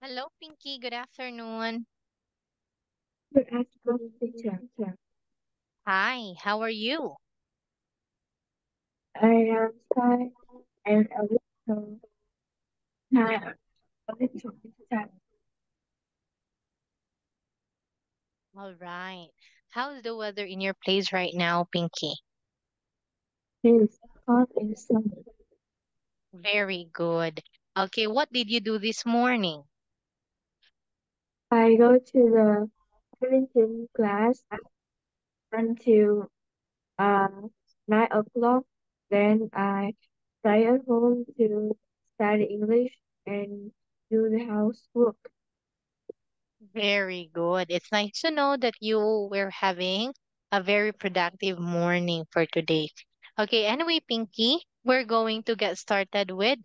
Hello, Pinky. Good afternoon. Good afternoon, teacher. Hi, how are you? I am fine and tired, a little bit sad. All right. How's the weather in your place right now, Pinky? It's hot and sunny. Very good. Okay, what did you do this morning? I go to the painting class until uh 9 o'clock. Then I stay at home to study English and do the housework. Very good. It's nice to know that you were having a very productive morning for today. Okay, anyway, Pinky, we're going to get started with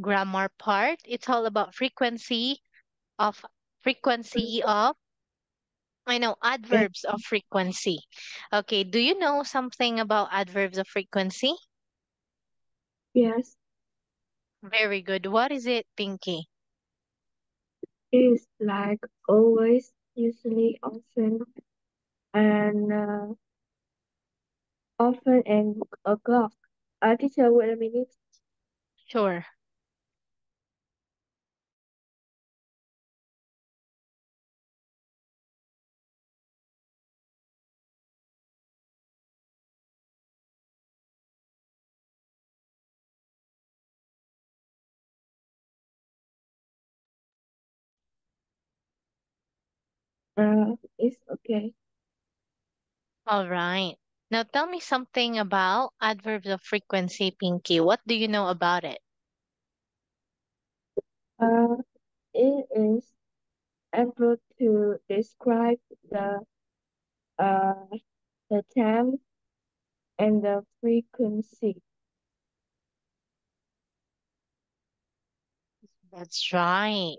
grammar part. It's all about of frequency of I know Yes, adverbs of frequency. Okay, do you know something about adverbs of frequency? yes, Very good. What is it, Pinky? it's like always, usually, and often and o'clock. Teacher, wait a minute. Sure. It's okay. All right. Now tell me something about adverbs of frequency, Pinky. What do you know about it? Uh, it is able to describe uh the time and the frequency. That's right.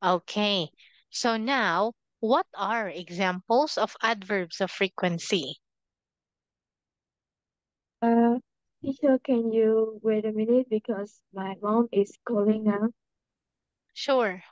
Okay. So now, what are examples of adverbs of frequency? Uh, Teacher, can you wait a minute because my mom is calling now. Sure.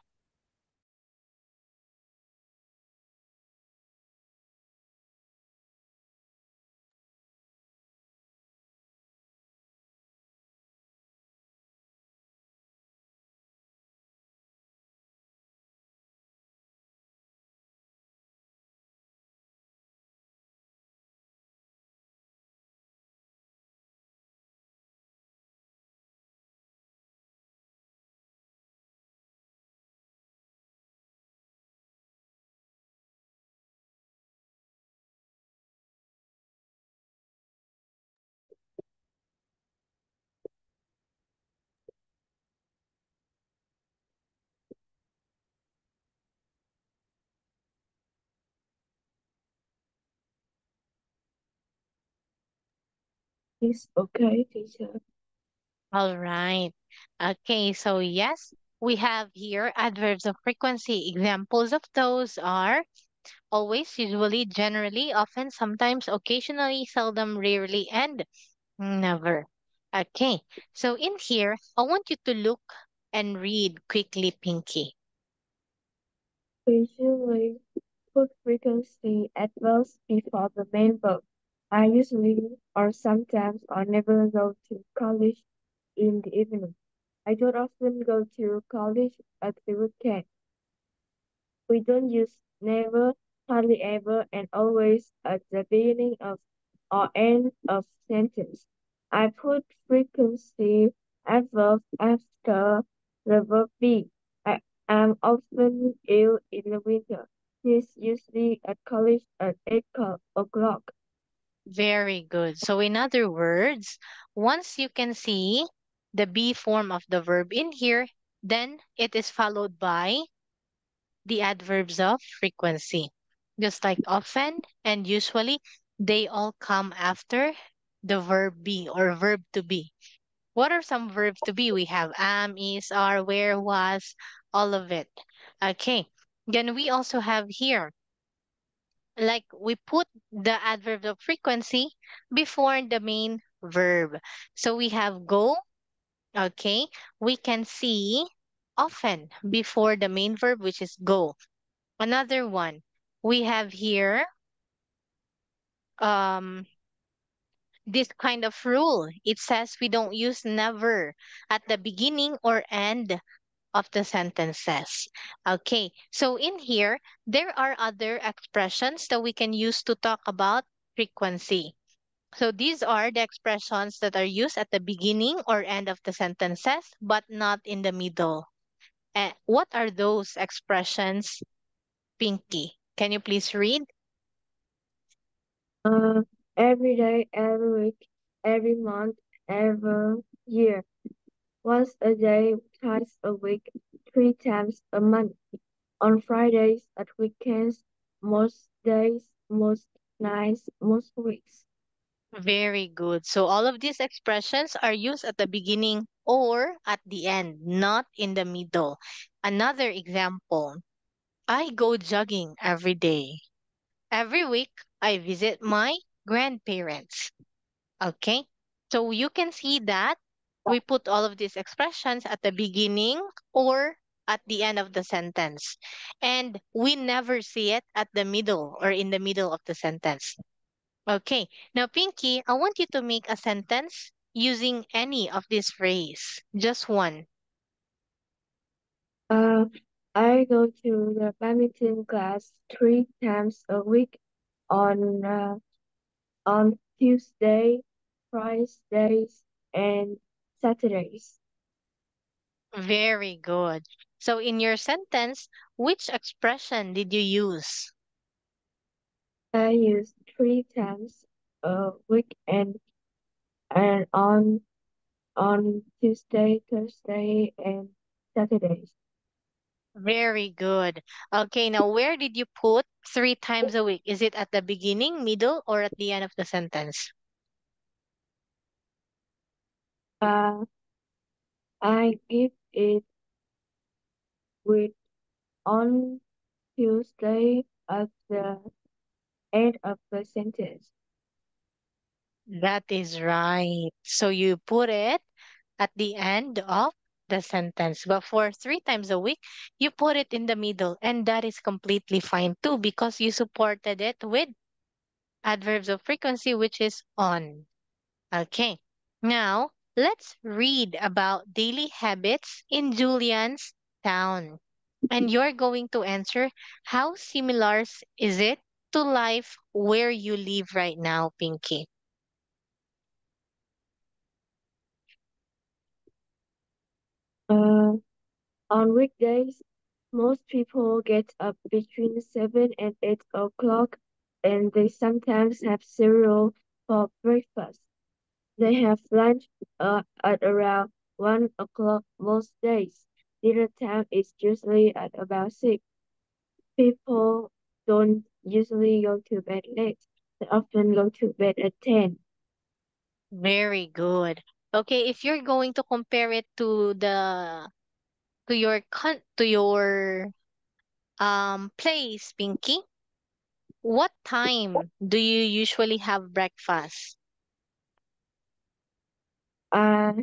It's okay, teacher. All right. Okay, so yes, we have here adverbs of frequency. Examples of those are always, usually, generally, often, sometimes, occasionally, seldom, rarely, and never. Okay, so in here, I want you to look and read quickly, Pinky. We usually put frequency at first before the main verb. I usually or sometimes or never go to college in the evening. I don't often go to college at the weekend. We don't use never, hardly ever, and always at the beginning of or end of sentence. I put frequency adverb after the verb be. I am often ill in the winter. He's usually at college at 8 o'clock. Very good. So, in other words, once you can see the be form of the verb in here, then it is followed by the adverbs of frequency. Just like often and usually, they all come after the verb be or verb to be. What are some verbs to be? We have am, is, are, where, was, all of it. Okay. Then we also have here, like we put the adverb of frequency before the main verb. So we have go, okay. We can see, often before the main verb, which is go. Another one, we have here um, this kind of rule. It says we don't use never at the beginning or end of the sentences. Okay, so in here, there are other expressions that we can use to talk about frequency. So these are the expressions that are used at the beginning or end of the sentences, but not in the middle. What are those expressions, Pinky? Can you please read? Uh, every day, every week, every month, every year. Once a day, twice a week, three times a month. On Fridays, at weekends, most days, most nights, most weeks. Very good. So all of these expressions are used at the beginning or at the end, not in the middle. Another example, I go jogging every day. Every week, I visit my grandparents. Okay? So you can see that we put all of these expressions at the beginning or at the end of the sentence. And we never see it at the middle or in the middle of the sentence. Okay. Now, Pinky, I want you to make a sentence using any of this phrase. Just one. Uh, I go to the badminton class three times a week on on Tuesday, Fridays, and Saturdays. Very good. So in your sentence, which expression did you use? I use three times a week and on Tuesday, Thursday, and Saturdays. Very good. Okay, now where did you put three times a week? Is it at the beginning, middle, or at the end of the sentence? Uh, I give it with on Tuesday at the end of the sentence. That is right. So you put it at the end of the sentence. But for three times a week, you put it in the middle, and that is completely fine too because you supported it with adverbs of frequency, which is on. Okay. Now, let's read about daily habits in Julian's town. And you're going to answer how similar is it to life where you live right now, Pinky? Uh, on weekdays, most people get up between 7 and 8 o'clock, and they sometimes have cereal for breakfast. They have lunch at around 1 o'clock most days. Dinner time is usually at about 6. People don't usually go to bed late. They often go to bed at 10. Very good. Okay, if you're going to compare it to your place, Pinky, what time do you usually have breakfast?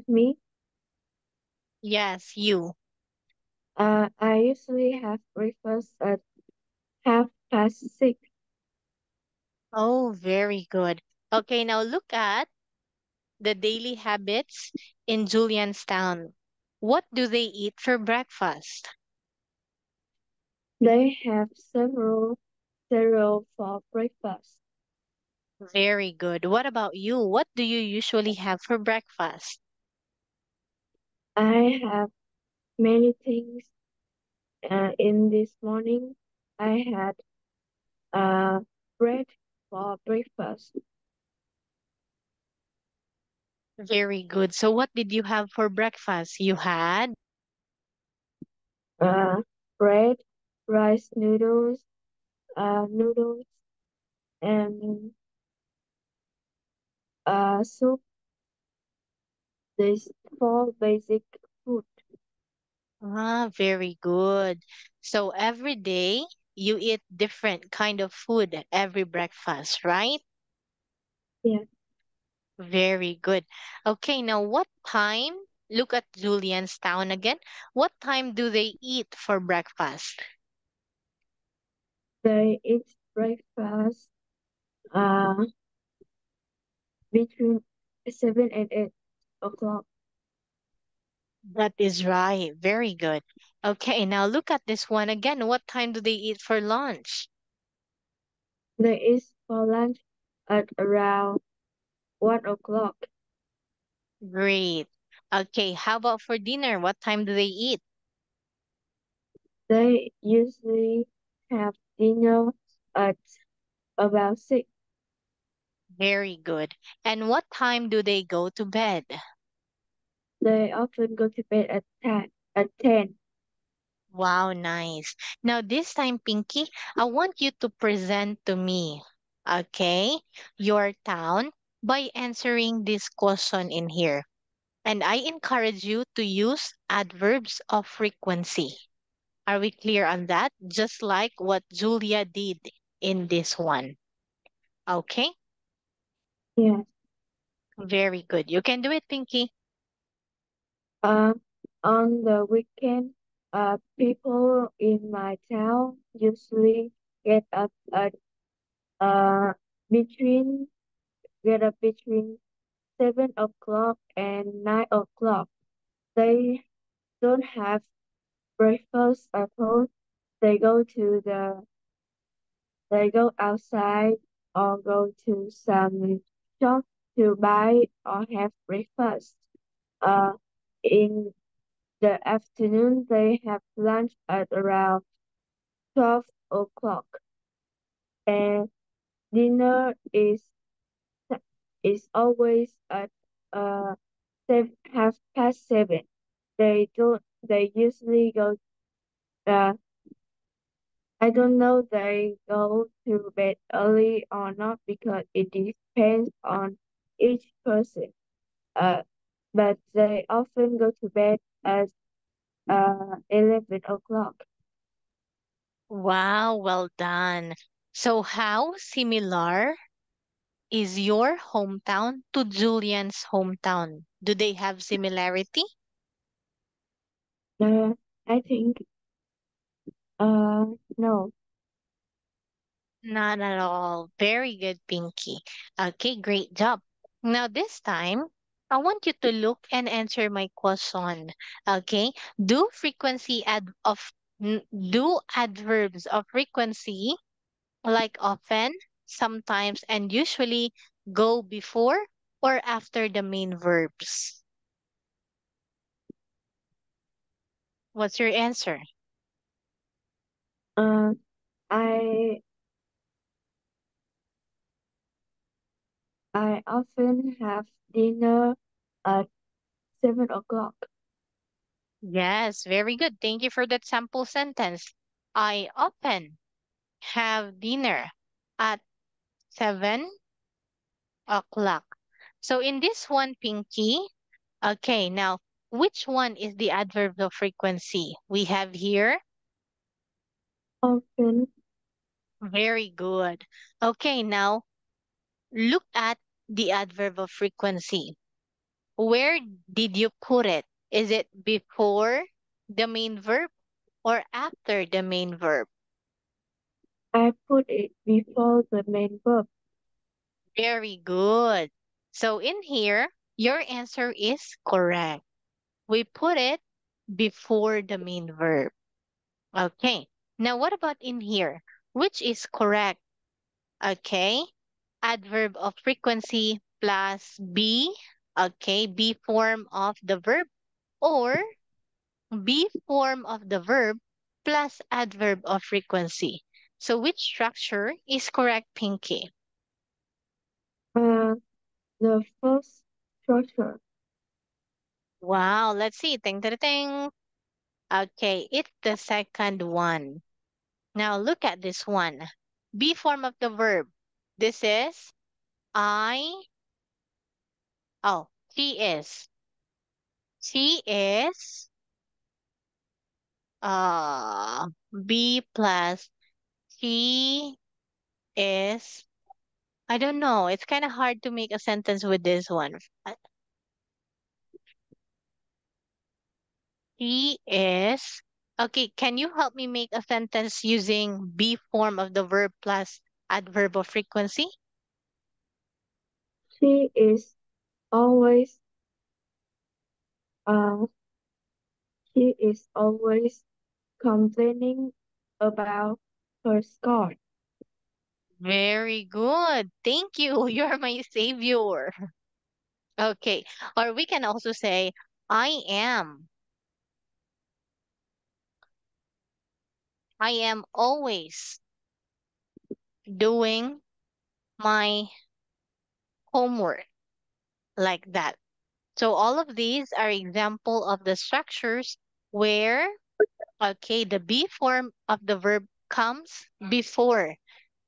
Me, Yes, you. I usually have breakfast at 6:30. Oh, very good. Okay, now look at the daily habits in Julianstown. What do they eat for breakfast? They have several cereal for breakfast. Very good. What about you? What do you usually have for breakfast? I have many things. In this morning, I had uh, bread for breakfast. Very good. So what did you have for breakfast? You had Uh, bread, rice noodles, and soup. These four basic food. very good. So every day you eat different kind of food every breakfast, right? Yeah. Very good. Okay, now what time? Look at Julian's town again. What time do they eat for breakfast? They eat breakfast uh, between 7 and 8 o'clock. That is right. Very good. Okay, now look at this one again. What time do they eat for lunch? They eat for lunch at around 1 o'clock. Great. Okay, how about for dinner? What time do they eat? They usually have dinner at about 6. Very good. And what time do they go to bed? They often go to bed at 10. Wow, nice. Now, this time, Pinky, I want you to present to me, okay, your town by answering this question in here. And I encourage you to use adverbs of frequency. Are we clear on that? Just like what Julia did in this one. Okay, Yes. very good. You can do it, Pinky. Um, on the weekend, people in my town usually get up at uh between get up between 7 o'clock and 9 o'clock. They don't have breakfast at home. They go to they go outside or go to some shop to buy or have breakfast. Uh, in the afternoon, they have lunch at around 12 o'clock, and dinner is always at uh 7:30. They usually go. Uh, I don't know they go to bed early or not because it depends on each person. Uh, but they often go to bed at 11 o'clock. Wow, well done. So, how similar is your hometown to Julian's hometown? Do they have similarity? Uh, I think no. Not at all. Very good, Pinky. Okay, great job. Now, this time, I want you to look and answer my question. Okay, do frequency do adverbs of frequency like often, sometimes, and usually go before or after the main verbs? What's your answer? Uh, I I often have dinner at 7 o'clock. Yes, very good. Thank you for that sample sentence. I often have dinner at 7 o'clock. So in this one, Pinky, okay, now which one is the adverb of frequency? We have here, Often very good. Okay, now look at the adverb of frequency. Where did you put it? Is it before the main verb or after the main verb? I put it before the main verb. Very good. So in here, your answer is correct. We put it before the main verb. Okay. Now, what about in here? Which is correct? Okay. Adverb of frequency plus be. Okay. Be form of the verb or be form of the verb plus adverb of frequency. So, which structure is correct, Pinky? Uh, the first structure. Wow. Let's see. Ting, ting, ting. Okay. It's the second one. Now look at this one. Be form of the verb. This is I. Oh, she is. She is be plus she is. I don't know. It's kind of hard to make a sentence with this one. She is. Okay, can you help me make a sentence using be form of the verb plus adverb of frequency? She is always uh she is always complaining about her score. Very good. Thank you. You're my savior. Okay. Or we can also say, I am always doing my homework like that. So all of these are example of the structures where, okay, the be form of the verb comes before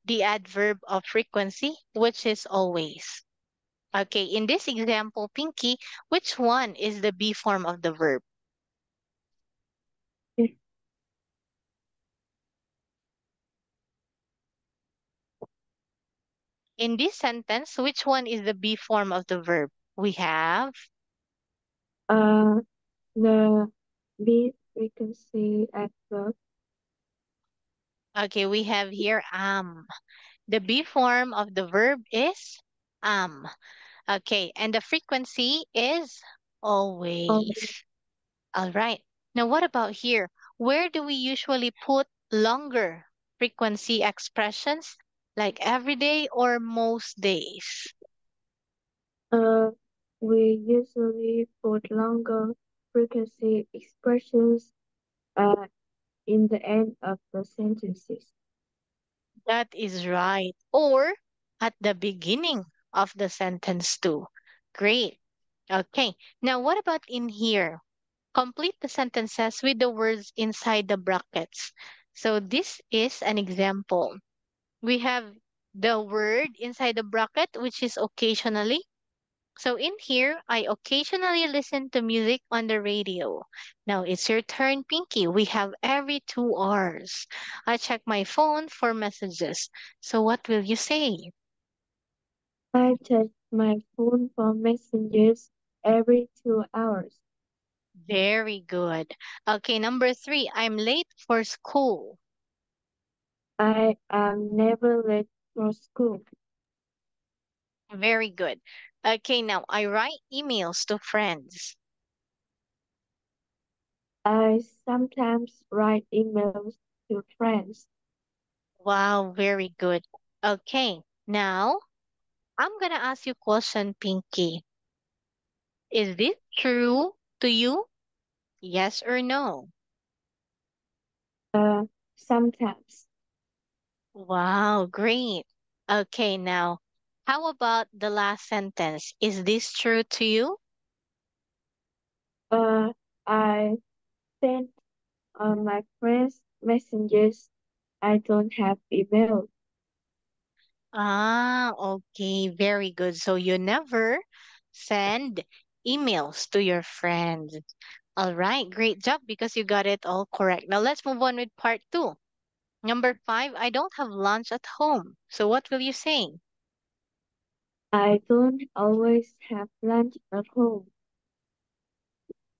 the adverb of frequency, which is always. Okay, in this example, Pinky, which one is the be form of the verb? In this sentence, which one is the be form of the verb? We have, Uh, the beat frequency at the okay, we have here am. The be form of the verb is am. Okay, and the frequency is of always. All right. Now, what about here? Where do we usually put longer frequency expressions like every day or most days? uh, we usually put longer frequency expressions uh, in the end of the sentences. That is right. Or at the beginning of the sentence, too. Great. Okay. Now, what about in here? Complete the sentences with the words inside the brackets. So, this is an example. We have the word inside the bracket, which is occasionally. So in here, I occasionally listen to music on the radio. Now it's your turn, Pinky. We have every 2 hours. I check my phone for messages. So what will you say? I check my phone for messages every 2 hours. Very good. Okay, number three, I'm late for school. I am never late for school. Very good. Okay, now I write emails to friends. I sometimes write emails to friends. Wow, very good. Okay, now I'm gonna ask you a question, Pinky. Is this true to you? Yes or no? Uh, Sometimes. Wow, great. Okay, now, how about the last sentence? Is this true to you? Uh, I send my friends messages. I don't have email. Ah, okay, very good. So you never send emails to your friends. All right, great job because you got it all correct. Now let's move on with part two. Number five, I don't have lunch at home. So what will you say? I don't always have lunch at home.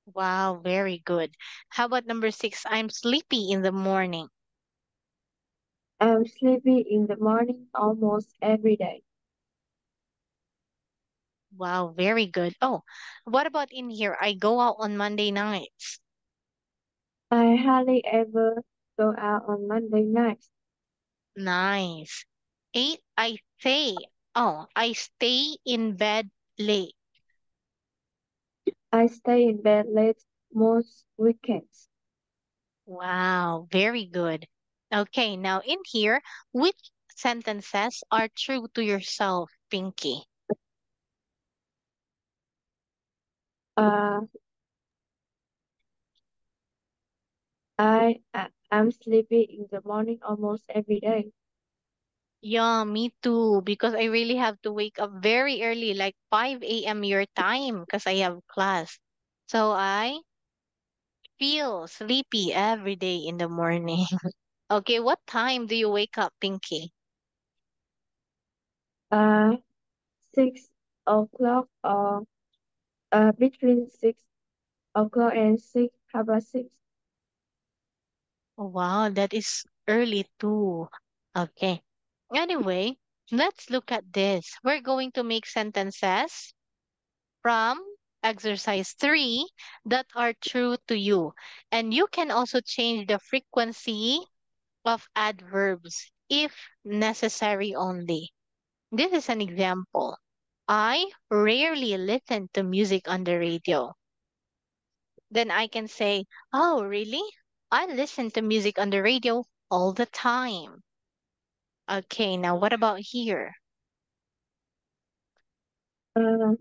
Wow, very good. How about number six, I'm sleepy in the morning. I'm sleepy in the morning almost every day. Wow, very good. Oh, what about in here? I go out on Monday nights. I hardly ever go out on Monday nights. Nice. Eight, I stay in bed late. I stay in bed late most weekends. Wow, very good. Okay, now in here, which sentences are true to yourself, Pinky? Uh, I'm sleepy in the morning almost every day. Yeah, me too, because I really have to wake up very early, like 5 a.m. your time, because I have class. So I feel sleepy every day in the morning. Okay, what time do you wake up, Pinky? Uh, 6 o'clock or between 6 o'clock and 6, half past 6. Wow, that is early too. Okay. Anyway, let's look at this. We're going to make sentences from exercise 3 that are true to you. And you can also change the frequency of adverbs if necessary only. This is an example. I rarely listen to music on the radio. Then I can say, oh, really? I listen to music on the radio all the time. Okay, now what about here? Uh,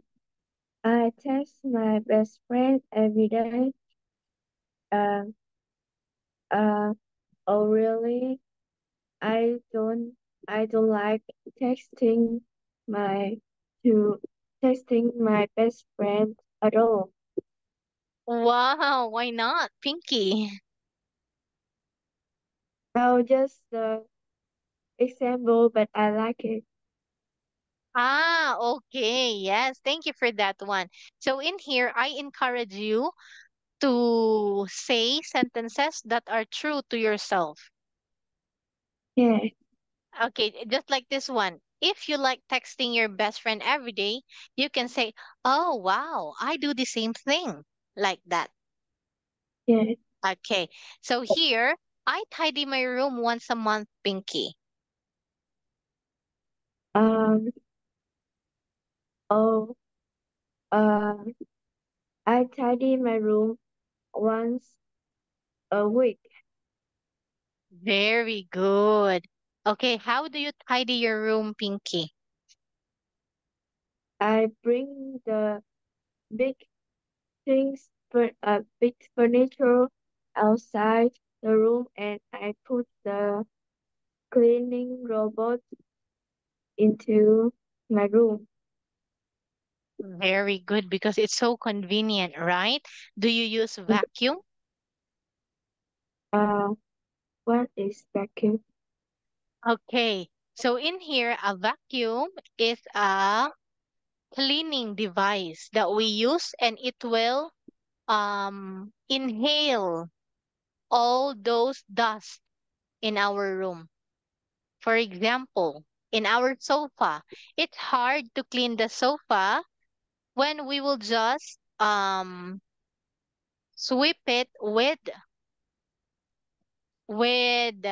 I text my best friend every day. Uh, uh, oh really? I don't, I don't like texting my, to texting my best friend at all. Wow, why not? Pinky. Now just the example, but I like it. Ah, okay. Yes, thank you for that one. So in here, I encourage you to say sentences that are true to yourself. Yeah, Okay, just like this one. If you like texting your best friend every day, you can say, oh, wow, I do the same thing. Like that. yeah. Okay, so here, I tidy my room once a month, Pinky. Um, oh, uh, I tidy my room once a week. Very good. Okay, how do you tidy your room, Pinky? I bring the big big furniture outside the room and I put the cleaning robot into my room. Very good because it's so convenient, right? Do you use vacuum? Uh, what is vacuum? Okay, so in here, a vacuum is a cleaning device that we use and it will inhale all those dust in our room. For example, in our sofa, it's hard to clean the sofa when we will just sweep it with with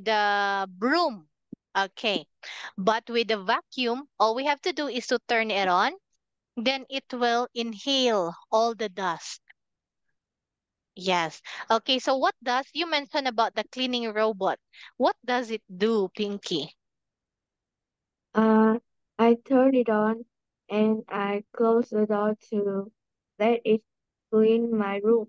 the broom. Okay. But with the vacuum, all we have to do is to turn it on, then it will inhale all the dust. Yes. Okay, so what does you mentioned about the cleaning robot? What does it do, Pinky? Uh, I turn it on and I close the door to let it clean my room.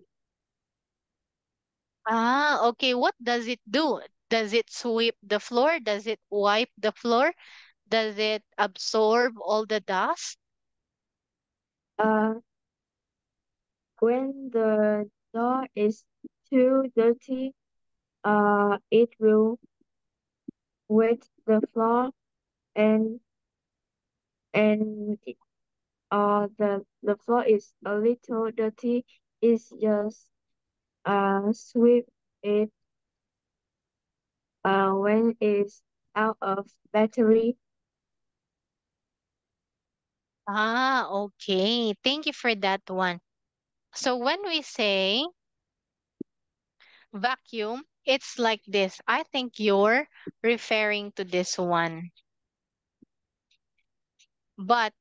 Ah, okay. What does it do? Does it sweep the floor? Does it wipe the floor? Does it absorb all the dust? Uh, when the door is too dirty, it will wet the floor and and the floor is a little dirty. It's just sweep it when it's out of battery. Ah, okay. Thank you for that one. So when we say vacuum, it's like this. I think you're referring to this one. But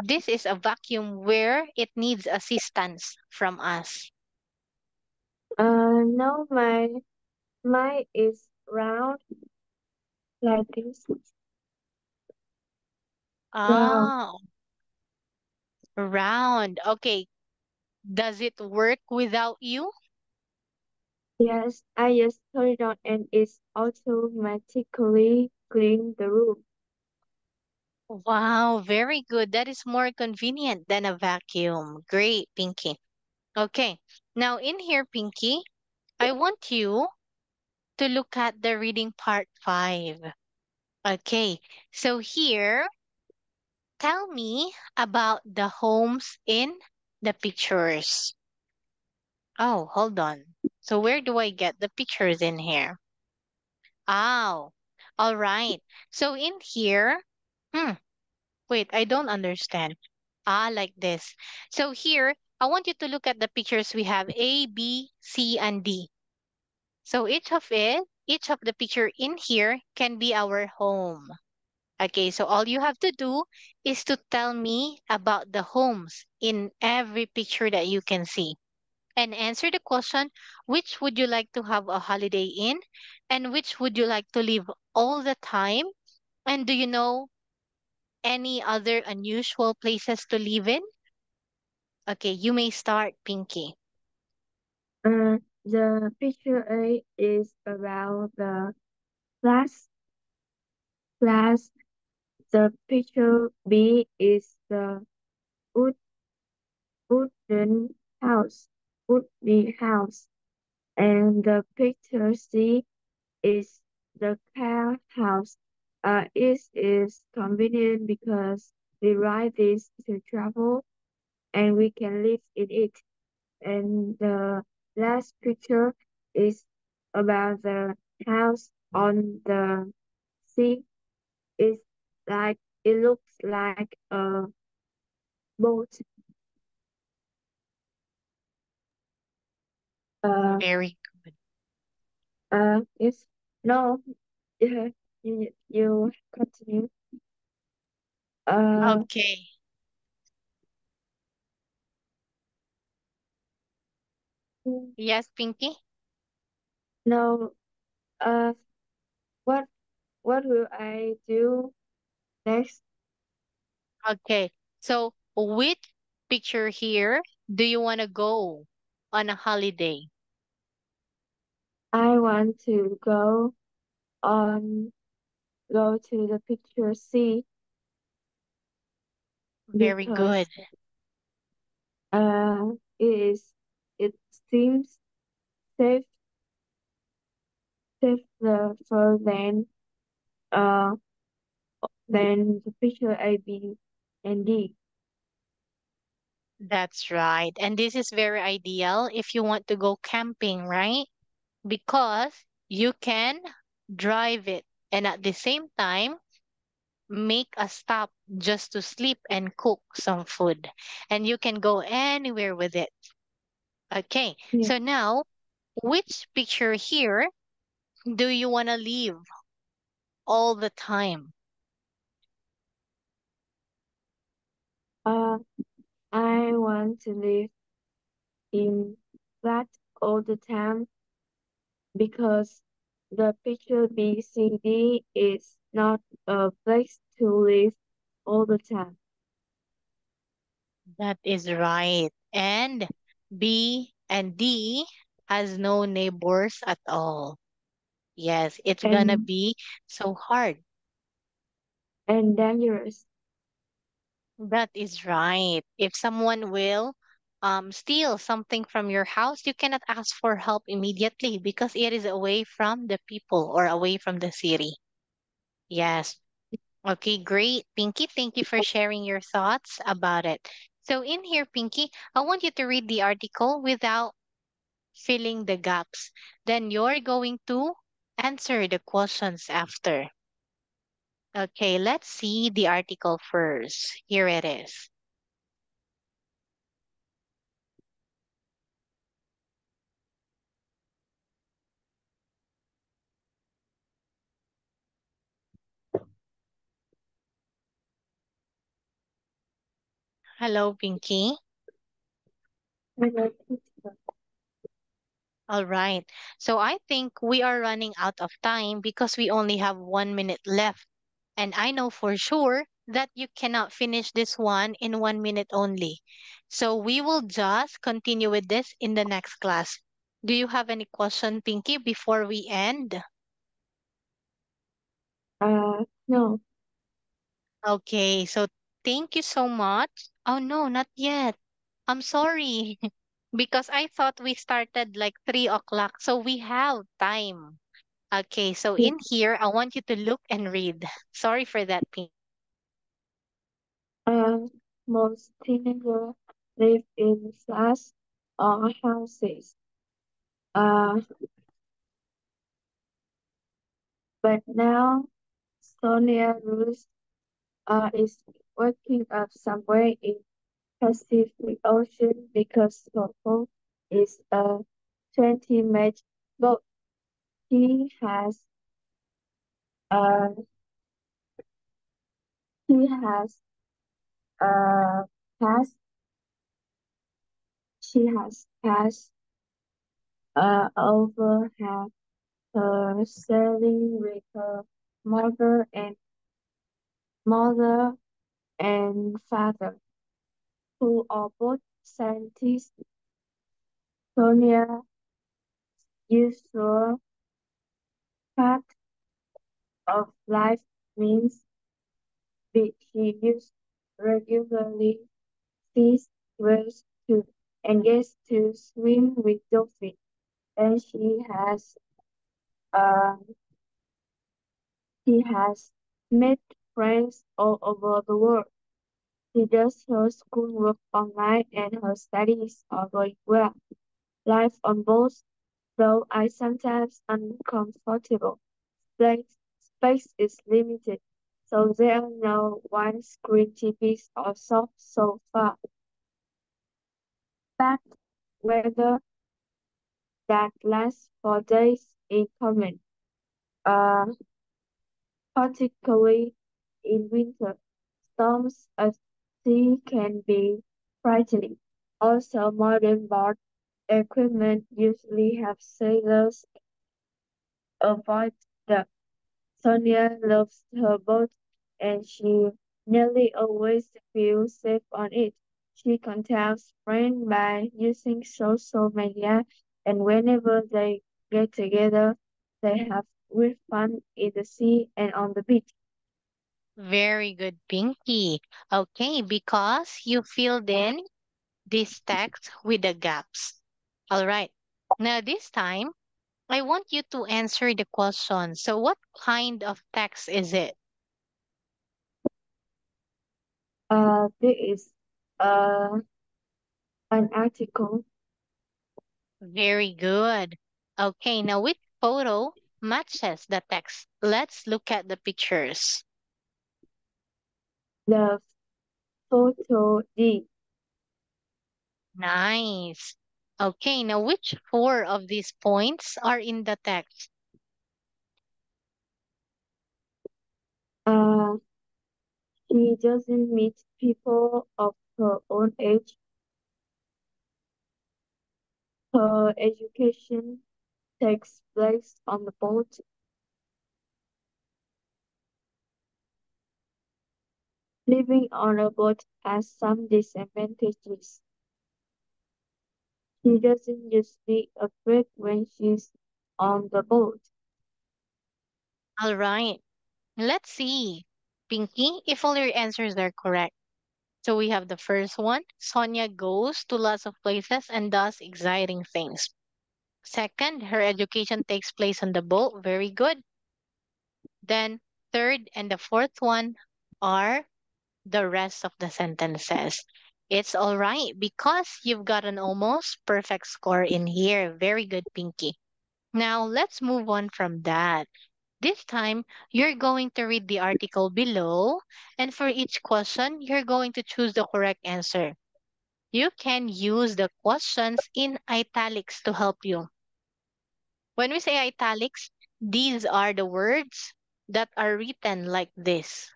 this is a vacuum where it needs assistance from us. No, mine is round like this. Round. Ah, round. Okay. Does it work without you? Yes, I just turn it on and it's automatically clean the room. Wow, very good. That is more convenient than a vacuum. Great, Pinky. Okay. Now in here, Pinky, I want you to look at the reading part 5. Okay. So here, tell me about the homes in the pictures. Oh, hold on. So where do I get the pictures in here? Oh, all right. So in here, hmm, wait, I don't understand. Ah, like this. So here, I want you to look at the pictures we have A, B, C, and D. So each of the picture in here can be our home. Okay, so all you have to do is to tell me about the homes in every picture that you can see and answer the question, which would you like to have a holiday in and which would you like to live all the time? And do you know any other unusual places to live in? Okay, you may start, Pinky. The picture A is about the class class. The picture B is the wood wooden house, wooden house, and the picture C is the car house. It is convenient because we ride this to travel and we can live in it. And the last picture is about the house on the sea. It's like it looks like a boat. Uh, Very it's no, you continue. Uh, okay. Yes, Pinky? no. Uh, what what will I do next? Okay. So which picture here do you want to go on a holiday? I want to on go to the picture C Very good. because uh it is it seems safe safer uh than the picture A, B, and D. That's right. And this is very ideal if you want to go camping, right? Because you can drive it and at the same time make a stop just to sleep and cook some food. And you can go anywhere with it. Okay. Yeah. So now, which picture here do you want to leave all the time? Uh, I want to live in flat all the time because the picture B, C, D is not a place to live all the time. That is right. And B and D has no neighbors at all. Yes, it's gonna And be so hard. dangerous. That is right. If someone will steal something from your house, you cannot ask for help immediately because it is away from the people or away from the city. Yes. Okay, great. Pinky, thank you for sharing your thoughts about it. So in here, Pinky, I want you to read the article without filling the gaps. Then you're going to answer the questions after. Okay, let's see the article first. Here it is. Hello, Pinky. All right. So I think we are running out of time because we only have 1 minute left. And I know for sure that you cannot finish this one in 1 minute only. So we will just continue with this in the next class. Do you have any question, Pinky, before we end? No. Okay, so thank you so much. Oh no, not yet. I'm sorry. Because I thought we started like 3 o'clock. So we have time. Okay, so Yeah. in here, I want you to look and read. Sorry for that, Pink. Uh, most teenager. live in flats or houses. Uh, but now Sonia Rose is working up somewhere in Pacific Ocean because her boat is a 20 match boat. He has uh he has passed she has passed over half her sailing with her mother and mother and father, who are both scientists. Sonia usual fact of life means that she used regularly sees whales too and gets to swim with dolphins. And um, she has met friends all over the world. She does her schoolwork online and her studies are going well. Life on both, though I sometimes uncomfortable. Space is limited, so there are no one-screen TVs or soft sofa. But weather that lasts for days in common, uh, particularly in winter. Storms at sea can be frightening. Also, modern boat equipment usually have sailors avoid the Sonia loves her boat and she nearly always feels safe on it. She contacts friends by using social media and whenever they get together, they have great fun in the sea and on the beach. Very good, Pinky. Okay, because you filled in this text with the gaps. All right. Now, this time, I want you to answer the question. So, what kind of text is it? There is uh, an article, Very good. Okay, now which photo matches the text? Let's look at the pictures. the photo D. Nice. Okay, now which four of these points are in the text? Uh, she doesn't meet people of her own age. Her education takes place on the boat. Living on a boat has some disadvantages. She doesn't usually afraid when she's on the boat. All right, let's see. Pinky, if all your answers are correct. So we have the first one. Sonia goes to lots of places and does exciting things. Second, her education takes place on the boat. Very good. Then third and the fourth one are the rest of the sentences. It's all right because you've got an almost perfect score in here. Very good, Pinky. Now let's move on from that. This time, you're going to read the article below, and for each question, you're going to choose the correct answer. You can use the questions in italics to help you. When we say italics, these are the words that are written like this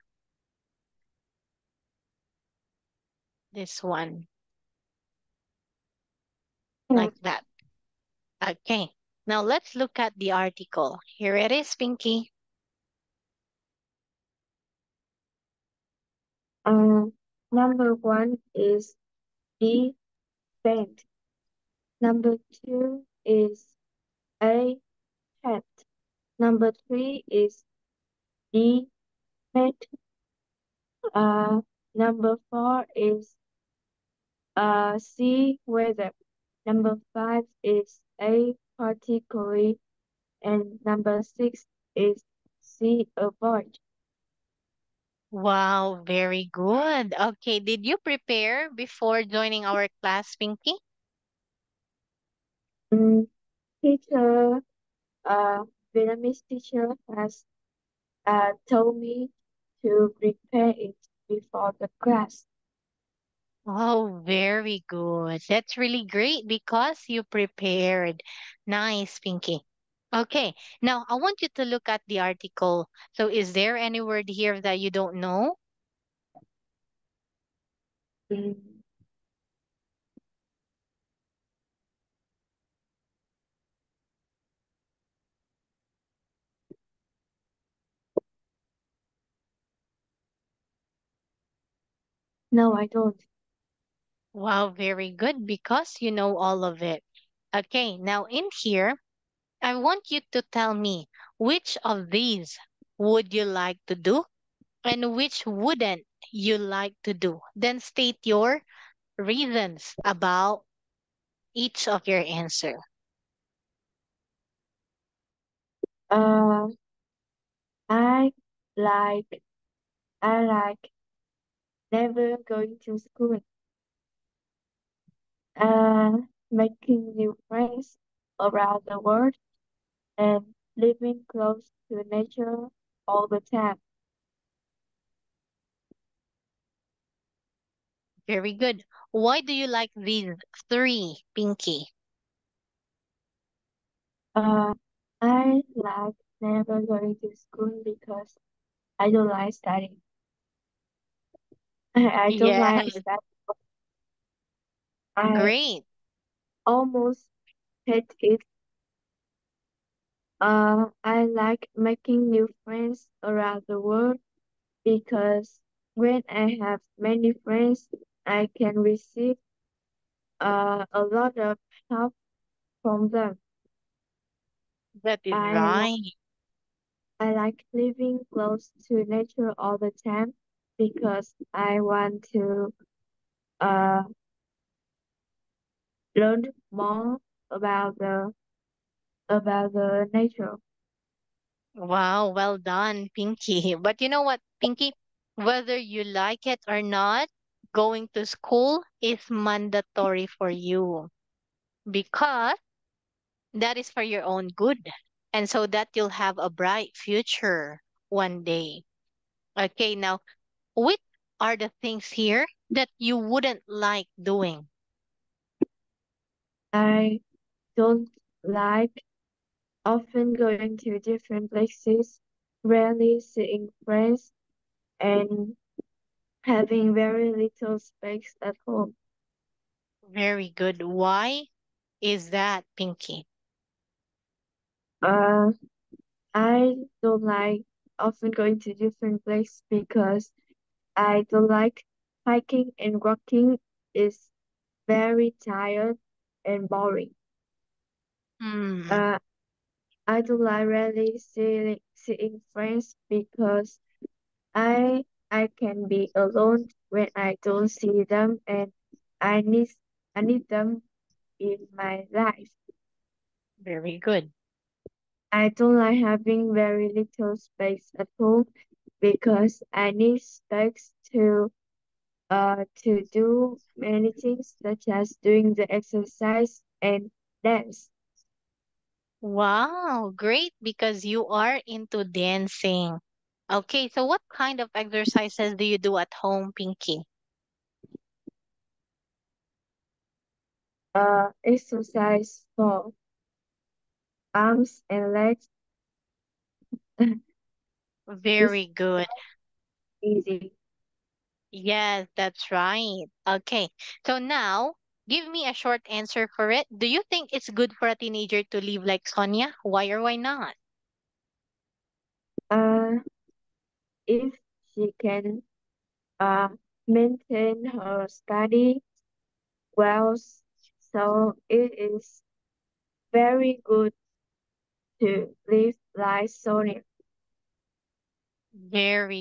one, Yeah. like that. Okay, now let's look at the article. Here it is, Pinky. Uh, Number one is B band. Number two is A hat. Number three is D hat. Uh, Number four is C weather. Number five is A particularly, and number six is C avoid. Wow, very good. Okay, did you prepare before joining our class, Pinky? Mm, teacher, Vietnamese teacher has told me to prepare it before the class. Oh, very good. That's really great because you prepared. Nice, Pinky. Okay, now I want you to look at the article. So, is there any word here that you don't know? Mm, no, I don't. Wow, very good because you know all of it. Okay, now in here, I want you to tell me which of these would you like to do and which wouldn't you like to do. Then state your reasons about each of your answer. Uh, I like I like never going to school. Uh, Making new friends around the world and living close to nature all the time. Very good. Why do you like these three, Pinky? Uh, I like never going to school because I don't like studying. I don't like Yes, studying. I great. almost hate it. I like making new friends around the world because when I have many friends, I can receive a lot of help from them. That is I like right. I like living close to nature all the time because I want to uh learn more about the nature. Wow, well done, Pinky. But you know what, Pinky? Whether you like it or not, going to school is mandatory for you because that is for your own good. And so that you'll have a bright future one day. Okay, now, which are the things here that you wouldn't like doing? I don't like often going to different places, rarely seeing friends, and having very little space at home. Very good. Why is that, Pinky? Uh, I don't like often going to different places because I don't like hiking and walking is very tired and boring. Hmm, Uh, I don't like rarely seeing friends because I can be alone when I don't see them and I need I need them in my life. very good. I don't like having very little space at home because I need space to do many things such as doing the exercise and dance. Wow, great because you are into dancing. Okay, so what kind of exercises do you do at home, Pinky? Exercise for arms and legs is Very good. easy. Yes, that's right. Okay, so now give me a short answer for it. Do you think it's good for a teenager to live like Sonia? Why or why not? Uh, if she can uh, maintain her study well, so it is very good to live like Sonia. Very